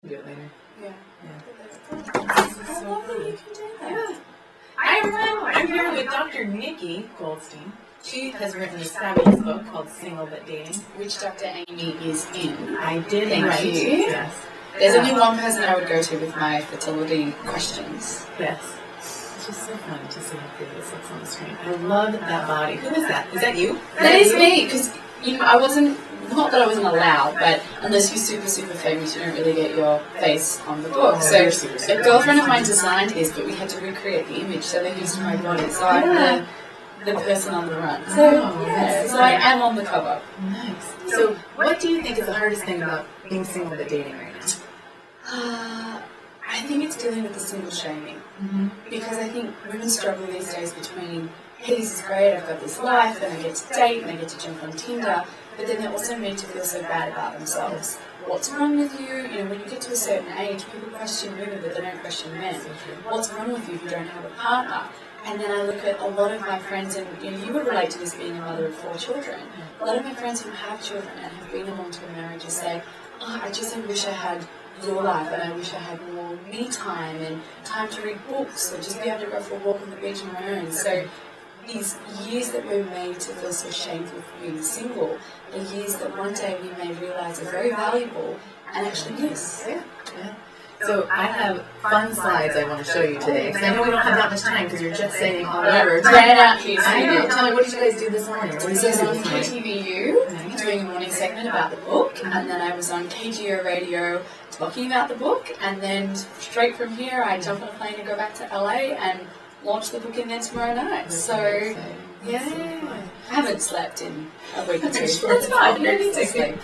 Do it later. Yeah. This is so funny. Yeah. Hi everyone, I'm here with Dr.Nikki Goldstein. She has written this fabulous book called Single But Dating, Which Dr. Aimee is in. I did Thank write. you. Yes. There's only one person I would go to with my fertility questions. Yes. It's just so fun to see how pretty this looks on the screen. I love that body. Who is that? Is that you? That is me, because I wasn't, not that I wasn't allowed, but unless you're super, super famous, you don't really get your face on the book. So a girlfriend of mine designed this, but we had to recreate the image, so they used my body. So I'm the person on the run. So, so I am on the cover. Nice. So what do you think is the hardest thing about being single but dating right now? I think it's dealing with the single shaming. Mm-hmm. Because I think women struggle these days between, hey, this is great, I've got this life, and I get to date, and I get to jump on Tinder, but then they're also made to feel so bad about themselves. What's wrong with you? When you get to a certain age, people question women, but they don't question men. What's wrong with you if you don't have a partner? And then I look at a lot of my friends, and you would relate to this being a mother of 4 children. A lot of my friends who have children and have been in long-term marriages say, I wish I had your life, and I wish I had more me time and time to read books or just be able to go for a walk on the beach on my own. So these years that we're made to feel so shameful for being single are years that one day we may realise are very valuable and actually miss. Yeah. So I have fun slides I want to show you today, because I know we don't have that much time because you're just saying all over. Ran out here. I know. Tell me, what did you guys do this morning? So I was on KTVU doing a morning segment about the book, and then I was on KGO radio talking about the book, and then straight from here I jump on a plane and go back to LA and launch the book in there tomorrow night. So yeah, I haven't slept in a week or two. That's fine. You don't need to sleep.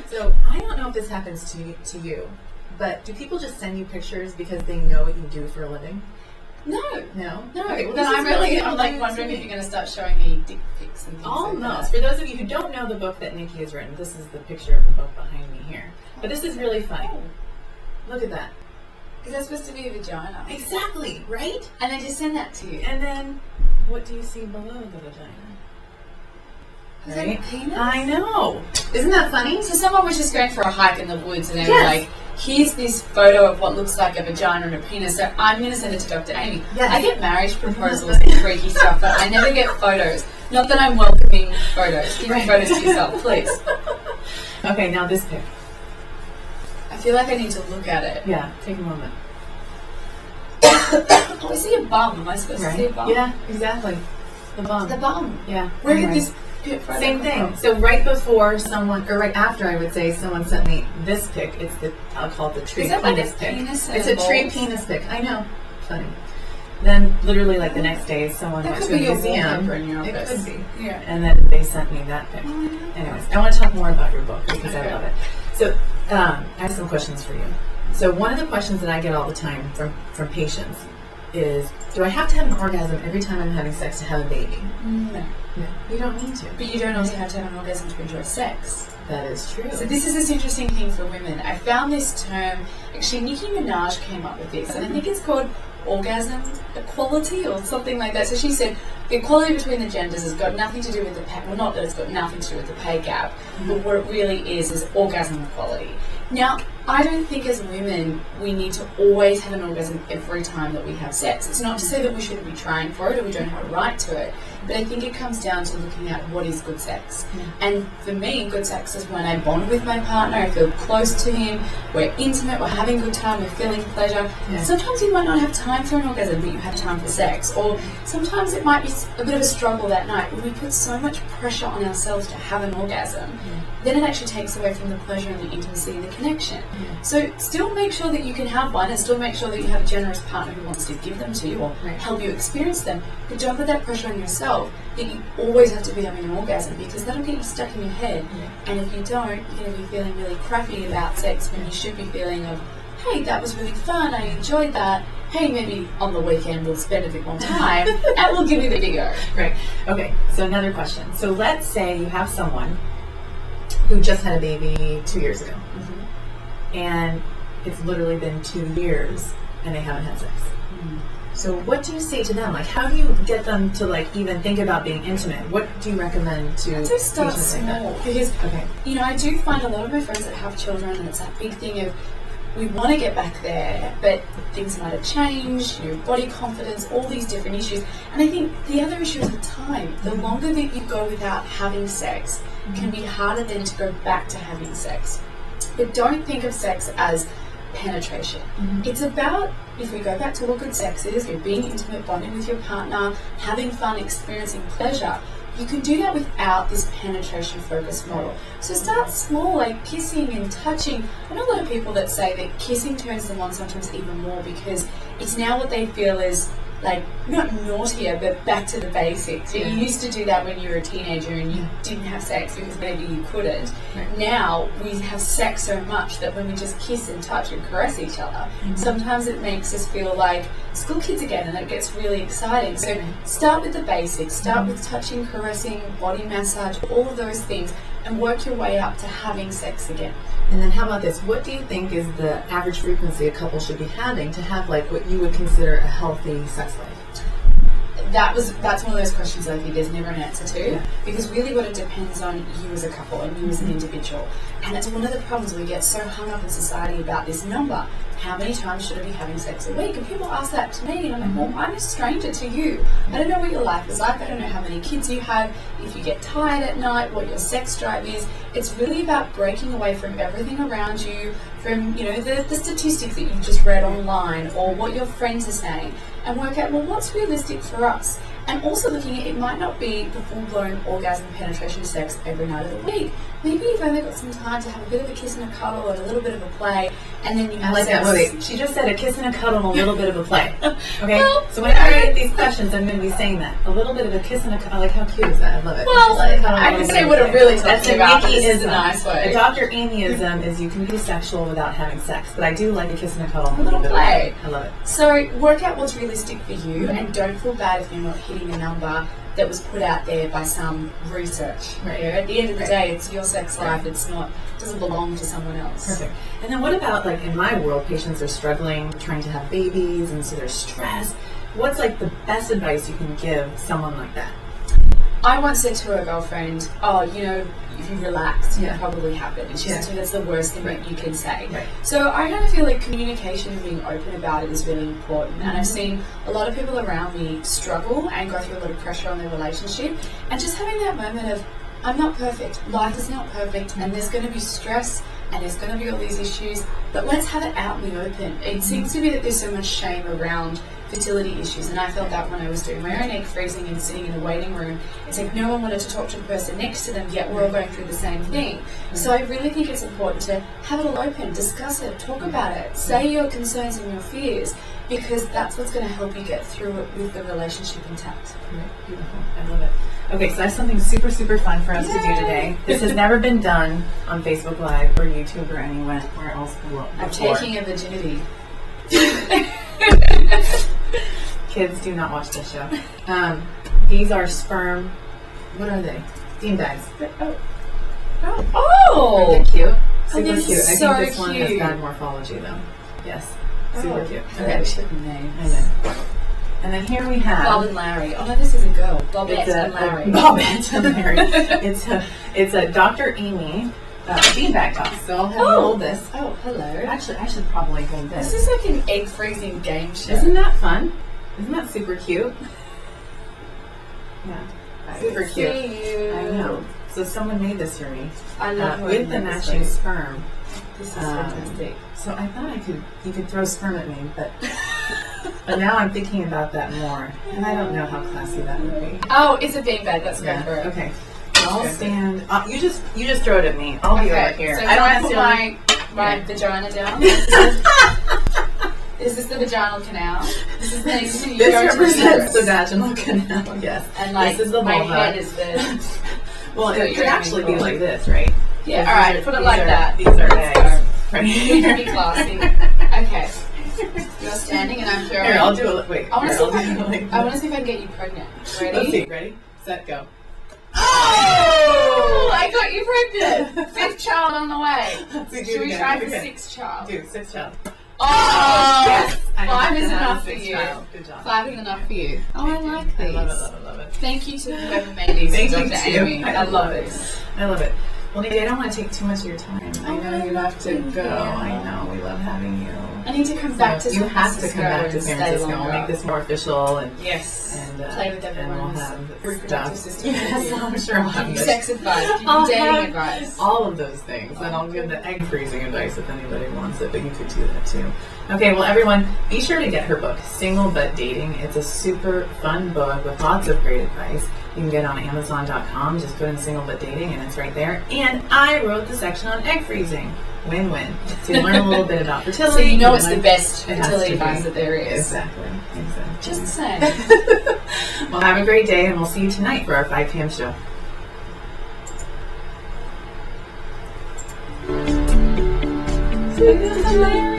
So I don't know if this happens to you, but do people just send you pictures because they know what you do for a living? No. Okay, well, then I'm like wondering if you're going to start showing me dick pics and things almost. like that. For those of you who don't know the book that Nikki has written, this is the picture of the book behind me here. But this is really funny. Look at that. Because that's supposed to be a vagina. Exactly, right? And they just send that to you. And then, what do you see below the vagina? Is that a penis? I know. Isn't that funny? So someone was just going for a hike in the woods and they were like, here's this photo of what looks like a vagina and a penis, so I'm going to send it to Dr. Aimee. Yes. I get marriage proposals and freaky stuff, but I never get photos. Not that I'm welcoming photos. Give me photos to yourself, please. Okay, now this pic. I feel like I need to look at it. Yeah, take a moment. Oh, I see a bum. Am I supposed to see a bum? Yeah, exactly. The bum. The bum. Yeah. Where did this photo Same come thing. from? So right before someone, or right after I would say, someone sent me this pic. It's the, I'll call it the tree Is that penis like a pic. penis It's a and tree balls? penis pic. I know. Funny. Then literally like the next day, someone That went could to a be your museum. wallpaper in your It office. could be. Yeah. And then they sent me that pic. Anyways, I want to talk more about your book because I love it. So I have some questions for you. So one of the questions that I get all the time from patients is, do I have to have an orgasm every time I'm having sex to have a baby? No. No, you don't need to. But you don't also have to have an orgasm to enjoy sex. That is true. So this is this interesting thing for women. I found this term, actually Nicki Minaj came up with this, and I think it's called orgasm equality or something like that. So she said the equality between the genders has got nothing to do with the pay, well, not that it's got nothing to do with the pay gap, but what it really is orgasm equality. Now, I don't think as women we need to always have an orgasm every time that we have sex. It's not to say that we shouldn't be trying for it or we don't have a right to it, but I think it comes down to looking at what is good sex. And for me, good sex is when I bond with my partner, I feel close to him, we're intimate, we're having a good time, we're feeling pleasure. Sometimes you might not have time for an orgasm, but you have time for sex. Or sometimes it might be a bit of a struggle that night when we put so much pressure on ourselves to have an orgasm, then it actually takes away from the pleasure and the intimacy and the connection. So still make sure that you can have one and still make sure that you have a generous partner who wants to give them to you or help you experience them, but don't put that pressure on yourself that you always have to be having an orgasm, because that'll get you stuck in your head. And if you don't, you're going to be feeling really crappy about sex when you should be feeling of, hey, that was really fun, I enjoyed that, hey, maybe on the weekend we'll spend a bit more time and we'll give you the big go. Right. Okay, so another question. So let's say you have someone who just had a baby 2 years ago, and it's literally been 2 years and they haven't had sex. So what do you say to them? Like, how do you get them to like even think about being intimate? What do you recommend to I'd say start patients like that? small, because I do find a lot of my friends that have children, and it's that big thing of we want to get back there, but things might have changed, body confidence, all these different issues. And I think the other issue is the time. The longer that you go without having sex can be harder then to go back to having sex. But don't think of sex as penetration. It's about, if we go back to what good sex is, you're being intimate, bonding with your partner, having fun, experiencing pleasure. You can do that without this penetration focused model. So start small, like kissing and touching. I know a lot of people that say that kissing turns them on sometimes even more because it's now what they feel is like, not naughtier, but back to the basics. So you used to do that when you were a teenager and you didn't have sex because maybe you couldn't. Now we have sex so much that when we just kiss and touch and caress each other, sometimes it makes us feel like school kids again, and it gets really exciting. So start with the basics. Start with touching, caressing, body massage, all of those things, and work your way up to having sex again. And then how about this? What do you think is the average frequency a couple should be having to have like what you would consider a healthy sex life? That's one of those questions that I think there's never an answer to, because really what it depends on you as a couple and you as an individual. And it's one of the problems we get so hung up in society about this number. How many times should I be having sex a week? And people ask that to me, and I'm like, well, I'm a stranger to you. I don't know what your life is like. I don't know how many kids you have, if you get tired at night, what your sex drive is. It's really about breaking away from everything around you, from the statistics that you just read online or what your friends are saying, and work out, well, what's realistic for us? And also looking at, it might not be the full-blown orgasm penetration sex every night of the week. Maybe you've only got some time to have a bit of a kiss and a cuddle and a little bit of a play, and then you have sex. Wait, she just said a kiss and a cuddle and a little bit of a play. Okay? So whenever I get these questions, I'm going to be saying that. A little bit of a kiss and a cuddle. Like, how cute is that? I love it. Well, I can say what it really talks about. Nikki is a nice way. A Dr.Aimee-ism is you can be sexual without having sex, but I do like a kiss and a cuddle and a little play. I love it. So work out what's realistic for you, and don't feel bad if you're not hitting a number that was put out there by some research. At the end of the day, it's your sex life. It doesn't belong to someone else. Perfect. And then what about, like, in my world, patients are struggling, trying to have babies, and so they're stressed. What's like the best advice you can give someone like that? I once said to a girlfriend, if you relax, it'll probably happen. And she said to me, that's the worst thing that you can say. So I kind of feel like communication and being open about it is really important. And I've seen a lot of people around me struggle and go through a lot of pressure on their relationship. And just having that moment of, I'm not perfect, life is not perfect, and there's going to be stress, and there's going to be all these issues, but let's have it out in the open. It seems to be that there's so much shame around fertility issues, and I felt that when I was doing my own egg freezing and sitting in a waiting room. It's like no one wanted to talk to the person next to them, yet we're all going through the same thing. So I really think it's important to have it all open, discuss it, talk about it, say your concerns and your fears, because that's what's going to help you get through it with the relationship intact. Beautiful. I love it. Okay, so I have something super, super fun for us to do today. This has never been done on Facebook Live or YouTube or anywhere else before. I'm taking a virginity. Kids, do not watch this show. These are sperm. What are they? Bean bags. Oh! Aren't they cute? Super cute. So I think this one has cute. bad morphology, though. Yes. Super cute. Okay. I know. And then here we have Bob and Larry. Oh no, this is a girl. Bobette and Larry. Bobette and Larry. It's a Dr.Aimee beanbag toss. So I'll have you hold this. Oh, hello. Actually, I should probably hold this. This is like an egg freezing game show. Isn't that fun? Isn't that super cute? Yeah, super cute. I know. So someone made this for me. I love with the matching sperm. This is fantastic. So I thought you could throw sperm at me, but now I'm thinking about that more, and I don't know how classy that would be. Oh, it's a beanbag. Let's go for it. Okay. I'll stand. You just throw it at me. I'll be over here. So I don't have to put my vagina down. Is this the vaginal canal? This represents the vaginal canal. Yes. And like this is the my vulva. head is the. Well, it could actually be like this, right? Yeah. All right. Put it like that. These are eggs. Right here. Be classy. Okay. You're standing and I'm throwing. Here, I'll do it. Wait. I want to see if I can get you pregnant. Ready? Let's see. Ready? Set. Go. Oh! I got you pregnant. 5th child on the way. Should we try for 6th child? Do 6th child. Oh! Yes. 5 is enough for you. Good job. 5 is enough for you. Oh, I like these. I love it. Thank you to whoever made these. Thank you, Dr. Aimee. I love it. I love it. Well, Nikki, I don't want to take too much of your time. I know you have to go. I know. We love having you. I need to come back to San You have to come back to San Francisco. longer. We'll make this more official. And play with everyone. And we'll have reproductive stuff. system. Yes, I'm sure I'll have Sex advice, I'll dating have advice. all of those things. And I'll give the egg freezing advice if anybody wants it, but you could do that too. Okay, well, everyone, be sure to get her book, Single But Dating. It's a super fun book with lots of great advice. You can get it on Amazon.com. Just put in Single But Dating, and it's right there. And I wrote the section on egg freezing. Win-win. So you learn a little bit about fertility. So you know it's the best fertility advice that there is. Exactly. Just saying. Well, have a great day, and we'll see you tonight for our 5 p.m. show. Hilarious.